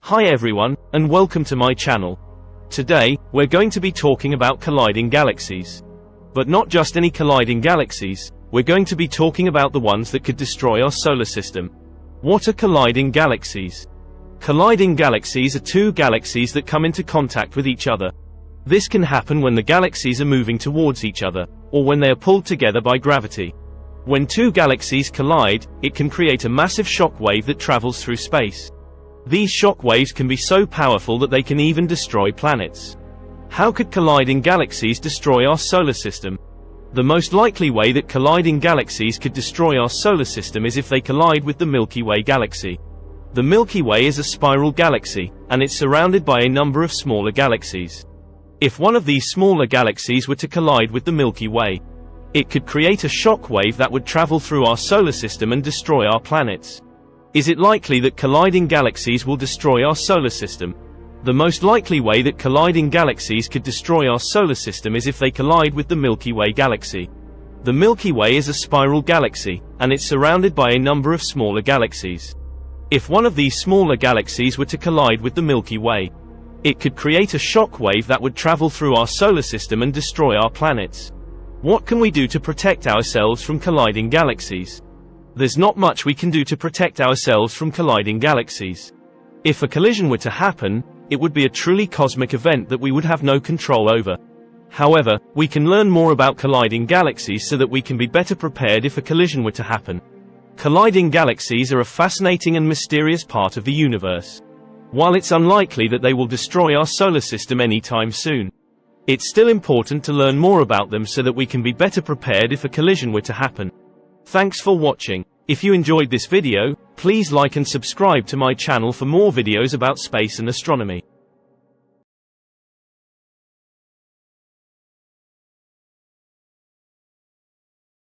Hi everyone, and welcome to my channel. Today, we're going to be talking about colliding galaxies. But not just any colliding galaxies, we're going to be talking about the ones that could destroy our solar system. What are colliding galaxies? Colliding galaxies are two galaxies that come into contact with each other. This can happen when the galaxies are moving towards each other, or when they are pulled together by gravity. When two galaxies collide, it can create a massive shock wave that travels through space. These shock waves can be so powerful that they can even destroy planets. How could colliding galaxies destroy our solar system? The most likely way that colliding galaxies could destroy our solar system is if they collide with the Milky Way galaxy. The Milky Way is a spiral galaxy, and it's surrounded by a number of smaller galaxies. If one of these smaller galaxies were to collide with the Milky Way, it could create a shock wave that would travel through our solar system and destroy our planets. Is it likely that colliding galaxies will destroy our solar system? The most likely way that colliding galaxies could destroy our solar system is if they collide with the Milky Way galaxy. The Milky Way is a spiral galaxy, and it's surrounded by a number of smaller galaxies. If one of these smaller galaxies were to collide with the Milky Way, it could create a shock wave that would travel through our solar system and destroy our planets. What can we do to protect ourselves from colliding galaxies? There's not much we can do to protect ourselves from colliding galaxies. If a collision were to happen, it would be a truly cosmic event that we would have no control over. However, we can learn more about colliding galaxies so that we can be better prepared if a collision were to happen. Colliding galaxies are a fascinating and mysterious part of the universe. While it's unlikely that they will destroy our solar system anytime soon, it's still important to learn more about them so that we can be better prepared if a collision were to happen. Thanks for watching. If you enjoyed this video, please like and subscribe to my channel for more videos about space and astronomy.